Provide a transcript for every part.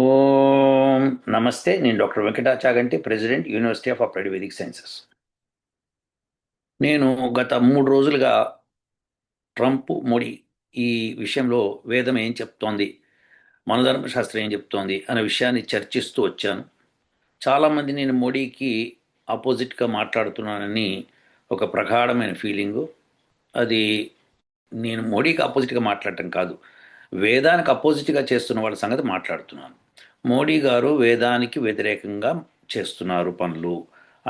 ఓం నమస్తే. నేను doctor Venkata Chaganti, president, university of applied Vedic sciences. నేను గత 3 రోజులుగా ట్రంప్, మోడీ ఈ విషయంలో వేదం ఏం చెప్తోంది, మనధర్మశాస్త్రం ఏం చెప్తోంది అనే విషయాన్ని చర్చిస్తూ వచ్చాను. చాలామంది నేను మోడీకి ఆపోజిట్గా మాట్లాడుతున్నానని ఒక ప్రగాఢమైన ఫీలింగు. అది నేను మోడీకి ఆపోజిట్గా మాట్లాడటం కాదు, వేదానికి అపోజిట్గా చేస్తున్న వాళ్ళ సంగతి మాట్లాడుతున్నాను. మోడీ గారు వేదానికి వ్యతిరేకంగా చేస్తున్నారు పనులు,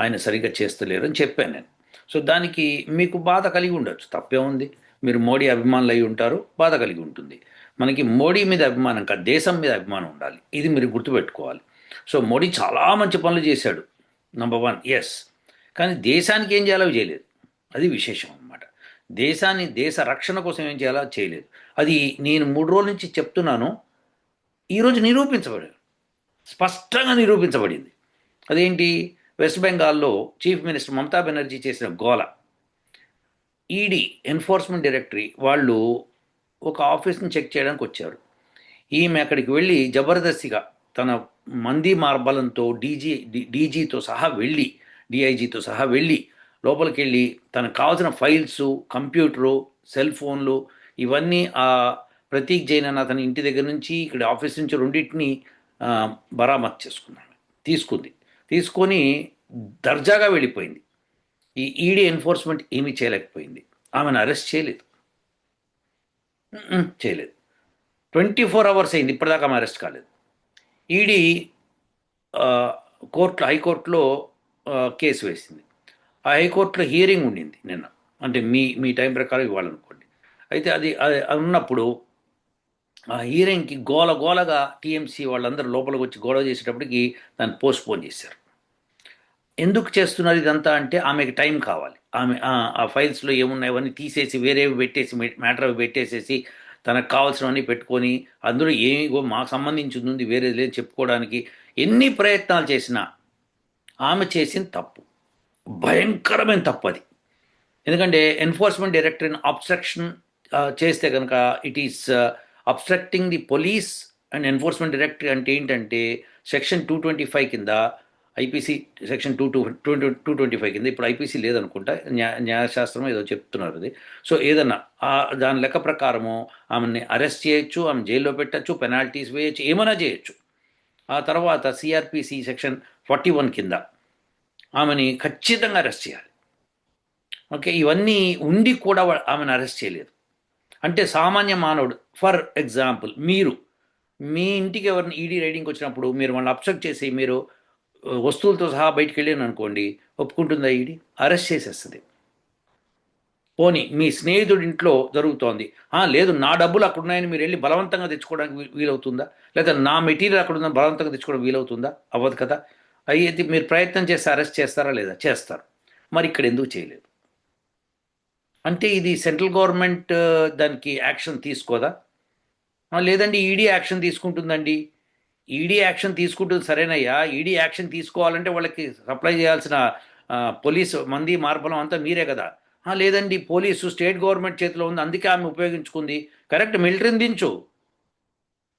ఆయన సరిగ్గా చేస్తలేరు అని చెప్పాను నేను. సో దానికి మీకు బాధ కలిగి ఉండొచ్చు, తప్పే ఉంది. మీరు మోడీ అభిమానులు అయి ఉంటారు, బాధ కలిగి ఉంటుంది. మనకి మోడీ మీద అభిమానం కాదు, దేశం మీద అభిమానం ఉండాలి. ఇది మీరు గుర్తుపెట్టుకోవాలి. సో మోడీ చాలా మంచి పనులు చేశాడు, నంబర్ వన్, ఎస్. కానీ దేశానికి ఏం చేయాలో అవి చేయలేదు. అది విశేషం అన్నమాట. దేశ రక్షణ కోసం ఏం చేయాలో అది చేయలేదు. అది నేను 3 రోజుల నుంచి చెప్తున్నాను. ఈరోజు నిరూపించబడింది, స్పష్టంగా నిరూపించబడింది. అదేంటి? వెస్ట్ బెంగాల్లో చీఫ్ మినిస్టర్ మమతా బెనర్జీ చేసిన గోల. ఈడీ, ఎన్ఫోర్స్మెంట్ డైరెక్టరీ వాళ్ళు ఒక ఆఫీస్ని చెక్ చేయడానికి వచ్చారు. ఈమె అక్కడికి వెళ్ళి జబర్దస్తిగా తన మంది మార్బలంతో డీజీతో సహా వెళ్ళి, డిఐజీతో సహా వెళ్ళి లోపలికి వెళ్ళి తనకు కావాల్సిన ఫైల్స్, కంప్యూటరు, సెల్ ఫోన్లు ఇవన్నీ ఆ ప్రతీక్ జైన్ అన్న అతని ఇంటి దగ్గర నుంచి ఇక్కడ ఆఫీస్ నుంచి రెండింటిని బరామత్ చేసుకున్నాను. తీసుకుంది. తీసుకొని దర్జాగా వెళ్ళిపోయింది. ఈ ఈడీ ఎన్ఫోర్స్మెంట్ ఏమీ చేయలేకపోయింది. ఆమెను అరెస్ట్ చేయలేదు. చేయలేదు. 24 అవర్స్ అయింది, ఇప్పటిదాకా ఆమె అరెస్ట్ కాలేదు. ఈడీ హైకోర్టులో కేసు వేసింది. ఆ హైకోర్టులో హియరింగ్ ఉండింది నిన్న. అంటే మీ మీ టైం ప్రకారం ఇవ్వాలనుకోండి. అయితే అది ఉన్నప్పుడు ఆ హియరింగ్కి గోలగా టీఎంసీ వాళ్ళందరూ లోపలికి వచ్చి గొడవ చేసేటప్పటికి దాన్ని పోస్ట్పోన్ చేశారు. ఎందుకు చేస్తున్నారు ఇదంతా అంటే ఆమెకి టైం కావాలి. ఆమె ఆ ఫైల్స్లో ఏమున్నాయి అవన్నీ తీసేసి వేరేవి పెట్టేసి, మ్యాటర్ అవి పెట్టేసేసి తనకు కావాల్సినవన్నీ పెట్టుకొని అందులో ఏమి మాకు సంబంధించింది ఉంది వేరేది లేదు చెప్పుకోవడానికి ఎన్ని ప్రయత్నాలు చేసినా ఆమె చేసిన తప్పు, భయంకరమైన తప్పు అది. ఎందుకంటే ఎన్ఫోర్స్మెంట్ డైరెక్టరీని అబ్స్ట్రక్షన్ చేస్తే కనుక it is obstructing the police and enforcement directory. అంటే ఏంటంటే సెక్షన్ 225 కింద, ఐపీసీ సెక్షన్ 225 కింద, ఇప్పుడు ఐపీసీ లేదనుకుంటా, న్యాయశాస్త్రం ఏదో చెప్తున్నారు అది. సో ఏదన్నా దాని లెక్క ప్రకారము ఆమెని అరెస్ట్ చేయొచ్చు, ఆమె జైల్లో పెట్టచ్చు, పెనాల్టీస్ వేయచ్చు, ఏమైనా చేయొచ్చు. ఆ తర్వాత సిఆర్పిసి సెక్షన్ 41 కింద ఆమెని ఖచ్చితంగా అరెస్ట్ చేయాలి. ఓకే, ఇవన్నీ ఉండి కూడా ఆమెను అరెస్ట్ చేయలేదు. అంటే సామాన్య మానవుడు, ఫర్ ఎగ్జాంపుల్ మీరు మీ ఇంటికి ఎవరిని ఈడీ రైడింగ్కి వచ్చినప్పుడు మీరు వాళ్ళని అబ్స్ట్రక్ట్ చేసి మీరు వస్తువులతో సహా బయటికి వెళ్ళాను అనుకోండి, ఒప్పుకుంటుందా ఈడీ? అరెస్ట్ చేసేస్తుంది. పోనీ మీ స్నేహితుడి ఇంట్లో జరుగుతోంది, లేదు నా డబ్బులు అక్కడ ఉన్నాయని మీరు వెళ్ళి బలవంతంగా తెచ్చుకోవడానికి వీలవుతుందా? లేదా నా మెటీరియల్ అక్కడ ఉందని బలవంతంగా తెచ్చుకోవడం వీలవుతుందా? అవ్వదు కదా. అయితే మీరు ప్రయత్నం చేస్తే అరెస్ట్ చేస్తారా? లేదా? చేస్తారు. మరి ఇక్కడ ఎందుకు చేయలేదు? అంటే ఇది సెంట్రల్ గవర్నమెంట్ దానికి యాక్షన్ తీసుకోదా? లేదండి ఈడీ యాక్షన్ తీసుకుంటుందండి. ఈడీ యాక్షన్ తీసుకుంటుంది సరేనయ్యా. ఈడీ యాక్షన్ తీసుకోవాలంటే వాళ్ళకి సప్లై చేయాల్సిన పోలీసు మంది మార్బలం అంతా మీరే కదా. లేదండి పోలీసు స్టేట్ గవర్నమెంట్ చేతిలో ఉంది, అందుకే ఆమె ఉపయోగించుకుంది. కరెక్ట్, మిలిటరీని దించు.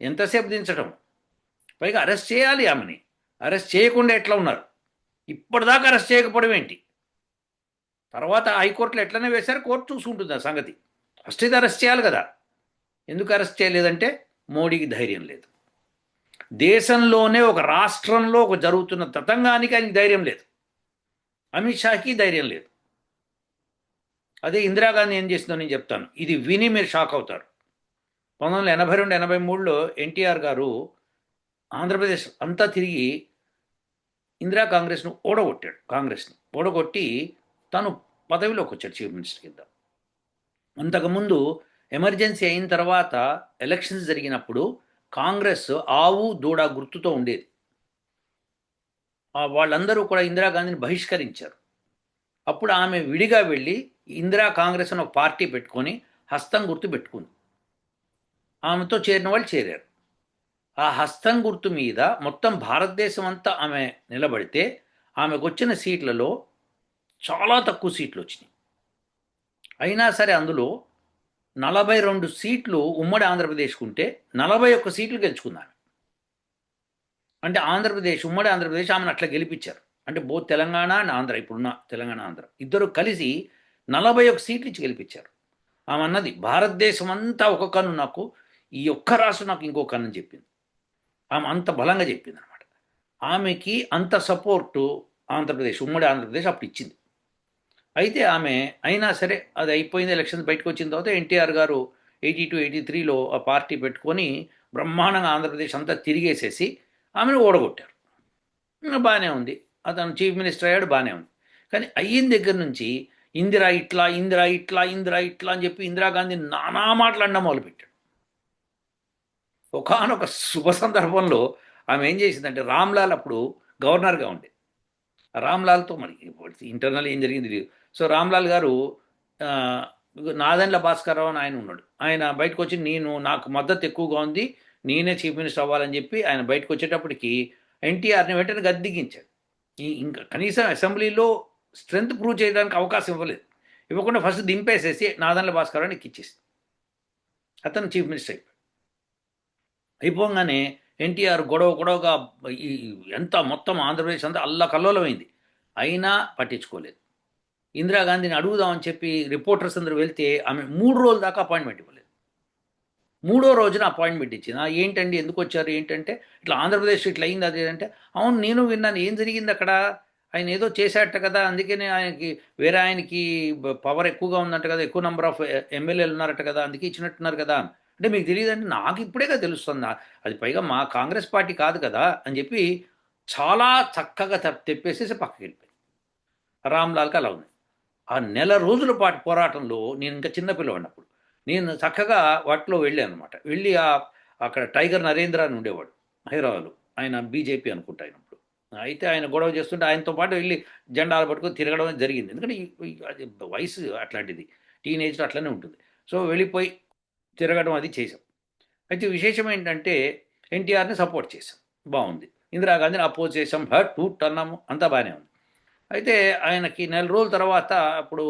ఎంతసేపు దించడం? పైగా అరెస్ట్ చేయాలి ఆమెని. అరెస్ట్ చేయకుండా ఎట్లా ఉన్నారు? ఇప్పటిదాకా అరెస్ట్ చేయకపోవడం ఏంటి? తర్వాత హైకోర్టులో ఎట్లనే వేశారు, కోర్టు చూసుకుంటుంది ఆ సంగతి. ఫస్ట్ ఇది అరెస్ట్ చేయాలి కదా. ఎందుకు అరెస్ట్ చేయలేదంటే మోడీకి ధైర్యం లేదు. దేశంలోనే ఒక రాష్ట్రంలో ఒక జరుగుతున్న తతంగానికి ఆయనకి ధైర్యం లేదు. అమిత్ షాకి ధైర్యం లేదు. అదే ఇందిరాగాంధీ ఏం చేసిందో నేను చెప్తాను, ఇది విని మీరు షాక్ అవుతారు. 1982, 83లో ఎన్టీఆర్ గారు ఆంధ్రప్రదేశ్ అంతా తిరిగి ఇందిరా కాంగ్రెస్ను ఓడగొట్టాడు. కాంగ్రెస్ని ఓడగొట్టి తను పదవిలోకి వచ్చాడు చీఫ్ మినిస్టర్ కింద. అంతకుముందు ఎమర్జెన్సీ అయిన తర్వాత ఎలక్షన్స్ జరిగినప్పుడు కాంగ్రెస్ ఆవు దూడ గుర్తుతో ఉండేది. వాళ్ళందరూ కూడా ఇందిరాగాంధీని బహిష్కరించారు. అప్పుడు ఆమె విడిగా వెళ్ళి ఇందిరా కాంగ్రెస్ అని ఒక పార్టీ పెట్టుకొని హస్తం గుర్తు పెట్టుకుంది. ఆమెతో చేరిన వాళ్ళు చేరారు. ఆ హస్తం గుర్తు మీద మొత్తం భారతదేశం అంతా ఆమె నిలబడితే ఆమెకు వచ్చిన సీట్లలో చాలా తక్కువ సీట్లు వచ్చినాయి. అయినా సరే అందులో 42 సీట్లు ఉమ్మడి ఆంధ్రప్రదేశ్కు ఉంటే 41 సీట్లు గెలుచుకున్నాను. అంటే ఆంధ్రప్రదేశ్, ఉమ్మడి ఆంధ్రప్రదేశ్ ఆమెను అట్లా గెలిపించారు. అంటే బోత్ తెలంగాణ అండ్ ఆంధ్ర, ఇప్పుడున్న తెలంగాణ ఆంధ్ర ఇద్దరు కలిసి 41 సీట్లు ఇచ్చి గెలిపించారు. ఆమె అన్నది భారతదేశం అంతా ఒక కన్ను నాకు, ఈ ఒక్క రాష్ట్రం నాకు ఇంకో కన్ను అని చెప్పింది. ఆమె అంత బలంగా చెప్పింది అనమాట. ఆమెకి అంత సపోర్టు ఆంధ్రప్రదేశ్, ఉమ్మడి ఆంధ్రప్రదేశ్ అప్పుడు ఇచ్చింది. అయితే ఆమె అయినా సరే అది అయిపోయింది, ఎలక్షన్స్ బయటకు వచ్చిన తర్వాత ఎన్టీఆర్ గారు 82, 83లో ఆ పార్టీ పెట్టుకొని బ్రహ్మాండంగా ఆంధ్రప్రదేశ్ అంతా తిరిగేసేసి ఆమెను ఓడగొట్టారు. బాగానే ఉంది, అతను చీఫ్ మినిస్టర్ అయ్యాడు, బాగానే ఉంది. కానీ అయిన దగ్గర నుంచి ఇందిరా ఇట్లా, ఇందిరా ఇట్లా, ఇందిరా ఇట్లా అని చెప్పి ఇందిరాగాంధీ నానా మాట్లాడడం మొదలుపెట్టాడు. ఒకానొక శుభ సందర్భంలో ఆమె ఏం చేసిందంటే, రామ్లాల్ అప్పుడు గవర్నర్గా ఉండే, రామ్లాల్తో మరి ఇంటర్నల్ ఏం జరిగింది లేదు. సో రామ్లాల్ గారు ఆ, నాదెండ్ల భాస్కర్రావు అని ఆయన ఉన్నాడు, ఆయన బయటకు వచ్చి నాకు మద్దతు ఎక్కువగా ఉంది, నేనే చీఫ్ మినిస్టర్ అవ్వాలని చెప్పి ఆయన బయటకు వచ్చేటప్పటికి ఎన్టీఆర్ని వెంటనే గద్దెదించాడు. ఇంకా కనీసం అసెంబ్లీలో స్ట్రెంగ్త్ ప్రూవ్ చేయడానికి అవకాశం ఇవ్వలేదు. ఇవ్వకుండా ఫస్ట్ దింపేసేసి నాదెండ్ల భాస్కర్రావుని ఎక్కిచ్చేసి అతను చీఫ్ మినిస్టర్ అయిపోయాడు. అయిపోగానే ఎన్టీఆర్ గొడవగా ఈ ఎంత మొత్తం ఆంధ్రప్రదేశ్ అంతా అల్లకల్లోలమైంది, అయినా పట్టించుకోలేదు. ఇందిరాగాంధీని అడుగుదామని చెప్పి రిపోర్టర్స్ అందరూ వెళ్తే ఆమె 3 రోజుల దాకా అపాయింట్మెంట్ ఇవ్వలేదు. 3వ రోజున అపాయింట్మెంట్ ఇచ్చింది. ఏంటండి ఎందుకు వచ్చారు ఏంటంటే, ఇట్లా ఆంధ్రప్రదేశ్ ఇట్లా అయింది అది అంటే, అవును నేను విన్నాను, ఏం జరిగింది అక్కడ, ఆయన ఏదో చేశాట కదా, అందుకనే ఆయనకి వేరే ఆయనకి పవర్ ఎక్కువగా ఉందంట కదా, ఎక్కువ నెంబర్ ఆఫ్ ఎమ్మెల్యేలు ఉన్నారట కదా, అందుకే ఇచ్చినట్టున్నారు కదా. అంటే మీకు తెలియదంటే, నాకు ఇప్పుడే కదా తెలుస్తుంది, అది పైగా మా కాంగ్రెస్ పార్టీ కాదు కదా అని చెప్పి చాలా చక్కగా తెప్పేసేసి పక్కకి వెళ్ళిపోయింది. రామ్లాల్కి అలా ఉంది. ఆ నెల రోజుల పాటు పోరాటంలో నేను ఇంకా చిన్నపిల్లవాడిని అప్పుడు, నేను చక్కగా వాటిలో వెళ్ళాను అనమాట. వెళ్ళి అక్కడ టైగర్ నరేంద్ర అని ఉండేవాడు హైదరాబాద్లో, ఆయన బీజేపీ అనుకుంటా అయినప్పుడు. అయితే ఆయన గొడవ చేస్తుంటే ఆయనతో పాటు వెళ్ళి జెండాలు పట్టుకొని తిరగడం జరిగింది. ఎందుకంటే అది వయసు అట్లాంటిది, టీనేజ్లో అట్లనే ఉంటుంది. సో వెళ్ళిపోయి తిరగడం అది చేసాం. అయితే విశేషం ఏంటంటే, ఎన్టీఆర్ని సపోర్ట్ చేసాం, బాగుంది. ఇందిరాగాంధీని అపోజ్ చేసాం, హట్ టూట్ అన్నాము, అంతా బాగానే ఉంది. అయితే ఆయనకి నెల రోజుల తర్వాత అప్పుడు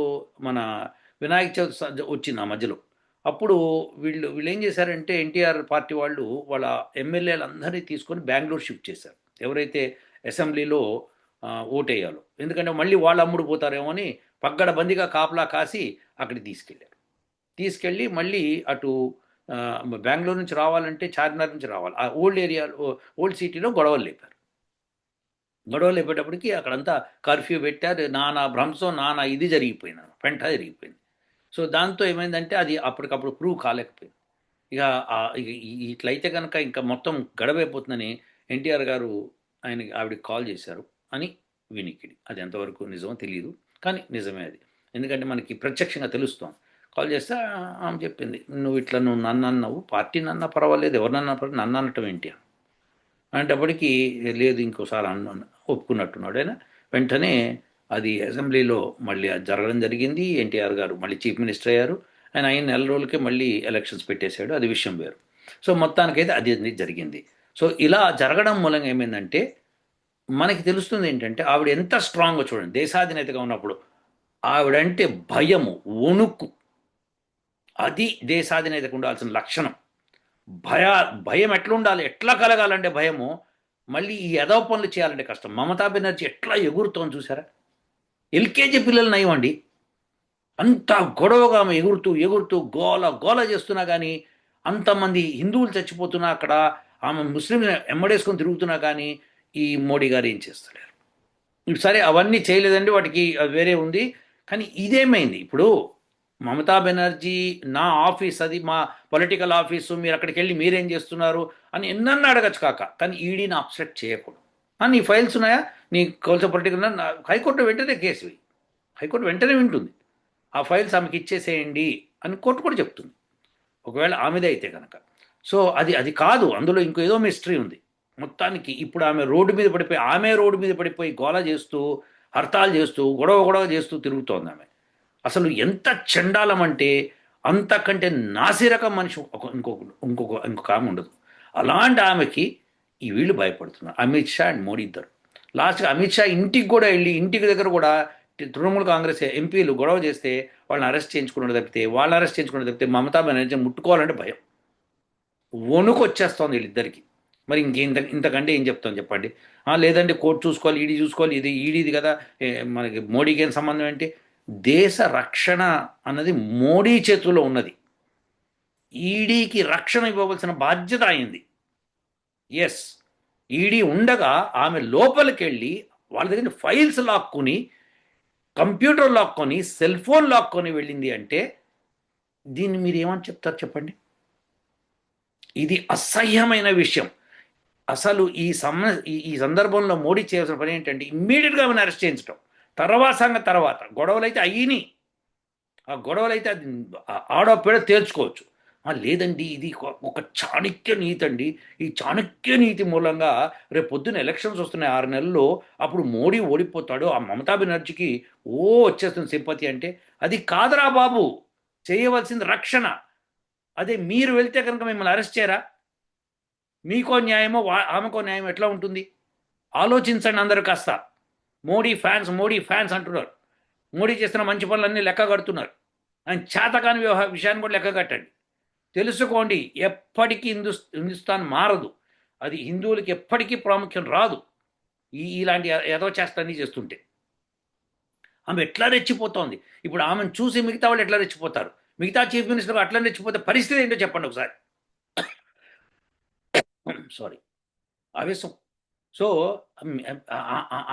మన వినాయక చవితి వచ్చింది ఆ మధ్యలో. అప్పుడు వీళ్ళు ఏం చేశారంటే, ఎన్టీఆర్ పార్టీ వాళ్ళు వాళ్ళ ఎమ్మెల్యేలందరినీ తీసుకొని బెంగళూరు షిఫ్ట్ చేశారు, ఎవరైతే అసెంబ్లీలో ఓటేయాలో. ఎందుకంటే మళ్ళీ వాళ్ళు అమ్ముడు పోతారేమో అని పగ్గడబందిగా కాపలా కాసి అక్కడికి తీసుకెళ్ళారు. తీసుకెళ్ళి మళ్ళీ అటు బెంగళూరు నుంచి రావాలంటే చార్మినార్ నుంచి రావాలి, ఆ ఓల్డ్ ఏరియాలో ఓల్డ్ సిటీలో గొడవలు లేపారు. గొడవలు లేపేటప్పటికి అక్కడంతా కర్ఫ్యూ పెట్టారు, నానా భ్రంశం, నానా ఇది జరిగిపోయింది, పెంట జరిగిపోయింది. సో దాంతో ఏమైందంటే అది అప్పటికప్పుడు ప్రూవ్ కాలేకపోయింది. ఇక ఇట్లయితే కనుక ఇంకా మొత్తం గడవైపోతుందని ఎన్టీఆర్ గారు ఆవిడకి కాల్ చేశారు అని వినికిడి. అది ఎంతవరకు నిజమో తెలియదు, కానీ నిజమే అది. ఎందుకంటే మనకి ప్రత్యక్షంగా తెలుస్తాం. కాల్ చేస్తే ఆమె చెప్పింది, నువ్వు నన్ను అన్నావు, పార్టీ నన్నా పర్వాలేదు, ఎవరినన్నా పర్వాలేదు, నన్ను అనటం ఏంటి అనేటప్పటికీ లేదు ఇంకోసారి ఒప్పుకున్నట్టున్నాడు ఆయన. వెంటనే అది అసెంబ్లీలో మళ్ళీ అది జరగడం జరిగింది. ఎన్టీఆర్ గారు మళ్ళీ చీఫ్ మినిస్టర్ అయ్యారు. ఆయన అయిన నెల రోజులకే మళ్ళీ ఎలక్షన్స్ పెట్టేశాడు, అది విషయం వేరు. సో మొత్తానికైతే అది జరిగింది. సో ఇలా జరగడం మూలంగా ఏమైందంటే, మనకి తెలుస్తుంది ఏంటంటే ఆవిడ ఎంత స్ట్రాంగ్గా, చూడండి, దేశాధినేతగా ఉన్నప్పుడు ఆవిడంటే భయము, వణుకు, అది దేశాధినేతకు ఉండాల్సిన లక్షణం. భయ భయం ఎట్లా ఉండాలి, ఎట్లా కలగాలంటే భయము, మళ్ళీ ఈ ఎదవ పనులు చేయాలంటే కష్టం. మమతా బెనర్జీ ఎట్లా ఎగురుతోంది చూసారా, ఎల్కేజీ పిల్లలు నయమండి, అంత గొడవగా ఆమె ఎగురుతూ ఎగురుతూ గోల గోల చేస్తున్నా కానీ, అంతమంది హిందువులు చచ్చిపోతున్నా అక్కడ, ఆమె ముస్లిం ఎమ్మడేసుకొని తిరుగుతున్నా కానీ ఈ మోడీ గారు ఏం చేస్తలేరు. సరే అవన్నీ చేయలేదండి, వాటికి వేరే ఉంది. కానీ ఇదేమైంది ఇప్పుడు, మమతా బెనర్జీ నా ఆఫీస్, అది మా పొలిటికల్ ఆఫీసు, మీరు అక్కడికి వెళ్ళి మీరేం చేస్తున్నారు అని ఎన్నన్నా అడగచ్చు కాక, కానీ ఈడీని అప్సెట్ చేయకూడదు. నీ ఫైల్స్ ఉన్నాయా, నీ కౌన్సిల్ పొలిటికల్, హైకోర్టు వెంటనే కేసు వేయి, హైకోర్టు వెంటనే వింటుంది, ఆ ఫైల్స్ ఆమెకి ఇచ్చేసేయండి అని కోర్టు కూడా చెప్తుంది, ఒకవేళ ఆమెదే అయితే కనుక. సో అది కాదు, అందులో ఇంకో ఏదో మిస్టరీ ఉంది. మొత్తానికి ఇప్పుడు ఆమె రోడ్డు మీద పడిపోయి గోల చేస్తూ, హర్తాలు చేస్తూ, గొడవ చేస్తూ తిరుగుతోంది ఆమె. అసలు ఎంత చండాలం అంటే, అంతకంటే నాసిరకం మనిషి ఇంకొక ఆమె ఉండదు. అలాంటి ఆమెకి ఈ వీళ్ళు భయపడుతున్నారు, అమిత్ షా అండ్ మోడీ ఇద్దరు. లాస్ట్గా అమిత్ షా ఇంటికి కూడా వెళ్ళి, ఇంటికి దగ్గర కూడా తృణమూల్ కాంగ్రెస్ ఎంపీలు గొడవ చేస్తే వాళ్ళని అరెస్ట్ చేయించుకున్నది తప్పితే మమతా బెనర్జీ ముట్టుకోవాలంటే భయం, వణుకు వచ్చేస్తోంది వీళ్ళిద్దరికి. మరి ఇంతకంటే ఏం చెప్తాం చెప్పండి. లేదంటే కోర్టు చూసుకోవాలి, ఈడీ చూసుకోవాలి, ఇది ఈడీది కదా, మనకి మోడీకి ఏం సంబంధం ఏంటి? దేశ రక్షణ అన్నది మోడీ చేతుల్లో ఉన్నది. ఈడీకి రక్షణ ఇవ్వవలసిన బాధ్యత అయింది. ఎస్, ఈడీ ఉండగా ఆమె లోపలికి వెళ్ళి వాళ్ళ దగ్గర ఫైల్స్ లాక్కొని, కంప్యూటర్ లాక్కొని, సెల్ ఫోన్ లాక్కొని వెళ్ళింది అంటే దీన్ని మీరు ఏమని చెప్తారు చెప్పండి? ఇది అసహ్యమైన విషయం. అసలు ఈ సందర్భంలో మోడీ చేయాల్సిన పని ఏంటంటే ఇమ్మీడియట్గా ఆమెను అరెస్ట్ చేయించడం. తర్వాత సంగతి తర్వాత. గొడవలు అయితే అయ్యిని, ఆ గొడవలు అయితే అది ఆడో తేల్చుకోవచ్చు. లేదండి ఇది ఒక చాణక్య నీతి అండి. ఈ చాణక్య నీతి మూలంగా రేపు పొద్దున్న ఎలక్షన్స్ వస్తున్నాయి 6 నెలల్లో, అప్పుడు మోడీ ఓడిపోతాడు, ఆ మమతా బెనర్జీకి వచ్చేస్తుంది సింపతి అంటే, అది కాదురా బాబు. చేయవలసింది రక్షణ. అదే మీరు వెళ్తే కనుక మిమ్మల్ని అరెస్ట్ చేయరా? మీకో న్యాయమో ఆమెకో న్యాయం ఎట్లా ఉంటుంది? ఆలోచించండి అందరూ కాస్త. మోడీ ఫ్యాన్స్ అంటున్నారు. మోడీ చేస్తున్న మంచి పనులన్నీ లెక్క కడుతున్నారు. ఆయన చేతకాని విషయాన్ని కూడా లెక్క కట్టండి. తెలుసుకోండి, ఎప్పటికీ హిందుస్థాన్ మారదు. అది హిందువులకి ఎప్పటికీ ప్రాముఖ్యం రాదు ఇలాంటి ఏదో చేస్తాన్ని చేస్తుంటే. ఆమె ఎట్లా రెచ్చిపోతోంది. ఇప్పుడు ఆమెను చూసి మిగతా వాళ్ళు ఎట్లా రెచ్చిపోతారు? మిగతా చీఫ్ మినిస్టర్ అట్లా రెచ్చిపోతే పరిస్థితి ఏంటో చెప్పండి ఒకసారి. సారీ, ఆవేశం. సో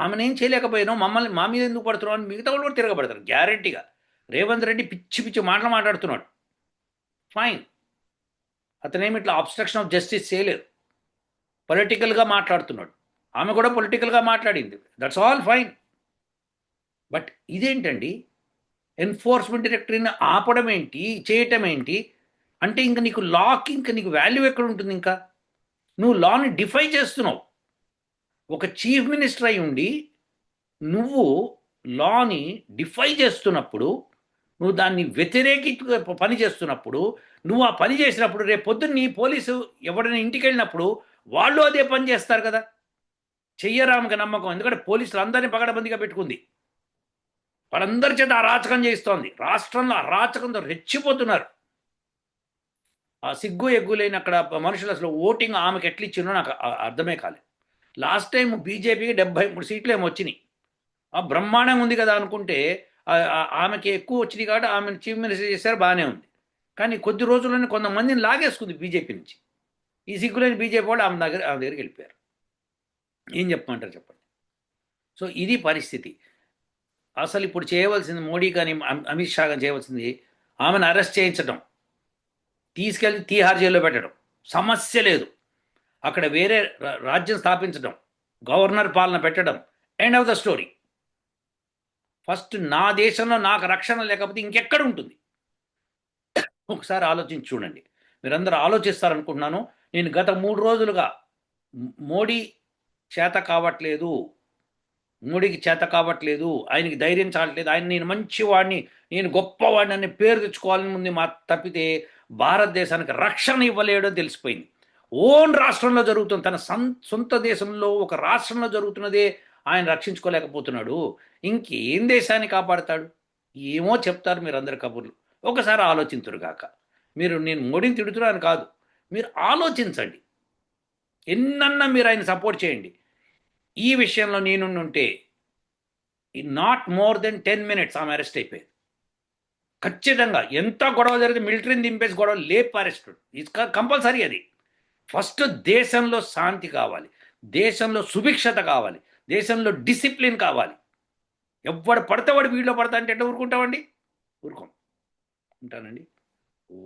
ఆమెనేం చేయలేకపోయినాం, మమ్మల్ని మా మీద ఎందుకు పడుతున్నాం అని మిగతా వాళ్ళు కూడా తిరగబడతారు గ్యారంటీగా. రేవంత్ రెడ్డి పిచ్చి పిచ్చి మాటలు మాట్లాడుతున్నాడు. ఫైన్, అతనేమి ఇట్లా అబ్స్ట్రక్షన్ ఆఫ్ జస్టిస్ చేయలేదు, పొలిటికల్గా మాట్లాడుతున్నాడు. ఆమె కూడా పొలిటికల్గా మాట్లాడింది, దట్స్ ఆల్ ఫైన్. బట్ ఇదేంటండి, ఎన్ఫోర్స్మెంట్ డైరెక్టరీని ఆపడం ఏంటి, చేయటం ఏంటి? అంటే ఇంకా నీకు లాకి ఇంకా నీకు వాల్యూ ఎక్కడ ఉంటుంది? ఇంకా నువ్వు లాని డిఫై చేస్తున్నావు. ఒక చీఫ్ మినిస్టర్ అయి ఉండి నువ్వు లాని డిఫై చేస్తున్నప్పుడు, నువ్వు దాన్ని వ్యతిరేకి పని చేస్తున్నప్పుడు, నువ్వు ఆ పని చేసినప్పుడు రేపు పొద్దున్న నీ పోలీసు ఎవరైనా ఇంటికి వెళ్ళినప్పుడు వాళ్ళు అదే పని చేస్తారు కదా. చెయ్యరామక నమ్మకం, ఎందుకంటే పోలీసులు అందరినీ పగడబందిగా పెట్టుకుంది. వాళ్ళందరి చేత అరాచకం చేస్తోంది. రాష్ట్రంలో అరాచకంతో రెచ్చిపోతున్నారు. ఆ సిగ్గు ఎగ్గు లేని అక్కడ మనుషులు అసలు ఓటింగ్ ఆమెకు ఎట్లా ఇచ్చిందో నాకు అర్థమే కాలేదు. లాస్ట్ టైం బీజేపీకి 73 సీట్లు ఏమో వచ్చినాయి. బ్రహ్మాండంగా ఉంది కదా అనుకుంటే ఆమెకి ఎక్కువ వచ్చినాయి కాబట్టి ఆమెను చీఫ్ మినిస్టర్ చేశారు, బాగానే ఉంది. కానీ కొద్ది రోజుల్లోనే కొంతమందిని లాగేసుకుంది బీజేపీ నుంచి. ఈ సిగ్గులేని బీజేపీ వాళ్ళు ఆమె దగ్గరికి వెళ్ళిపోయారు. ఏం చెప్పమంటారు చెప్పండి? సో ఇది పరిస్థితి. అసలు ఇప్పుడు చేయవలసింది మోడీ కానీ అమిత్ షా కానీ చేయవలసింది ఆమెను అరెస్ట్ చేయించడం, తీసుకెళ్ళి తీహార్ జైల్లో పెట్టడం. సమస్య లేదు. అక్కడ వేరే రాజ్యం స్థాపించడం, గవర్నర్ పాలన పెట్టడం, end of the story. First నా దేశంలో నాకు రక్షణ లేకపోతే ఇంకెక్కడ ఉంటుంది? ఒకసారి ఆలోచించి చూడండి. మీరందరూ ఆలోచిస్తారనుకుంటున్నాను. నేను గత 3 రోజులుగా మోడీ చేత కావట్లేదు, మోడీకి చేత కావట్లేదు, ఆయనకి ధైర్యం చాలట్లేదు, ఆయన నేను మంచివాడిని, నేను గొప్పవాడిని అనే పేరు తెచ్చుకోవాలని ముందు మా తప్పితే భారతదేశానికి రక్షణ ఇవ్వలేడో తెలిసిపోయింది. ఓన్ రాష్ట్రంలో జరుగుతుంది, తన సొంత దేశంలో ఒక రాష్ట్రంలో జరుగుతున్నదే ఆయన రక్షించుకోలేకపోతున్నాడు. ఇంకేం దేశాన్ని కాపాడతాడు? ఏమో చెప్తారు మీరు అందరు కబుర్లు. ఒకసారి ఆలోచించరుగాక. నేను మోడీని తిడుతున్నాను కాదు, మీరు ఆలోచించండి. ఎన్నన్నా మీరు ఆయన సపోర్ట్ చేయండి. ఈ విషయంలో నేనుంటే నాట్ మోర్ దెన్ 10 minutes ఆమె అరెస్ట్ అయిపోయింది. ఖచ్చితంగా ఎంత గొడవ జరిగితే మిలిటరీని దింపేసి గొడవ లేపు అరెస్ట్, ఇది కంపల్సరీ. అది ఫస్ట్ దేశంలో శాంతి కావాలి, దేశంలో సుభిక్షత కావాలి, దేశంలో డిసిప్లిన్ కావాలి. ఎవడు పడితే వాడు వీడిలో పడతా అంటే ఎట్లా ఊరుకుంటామండి? ఊరుకోం. ఉంటానండి. ఓ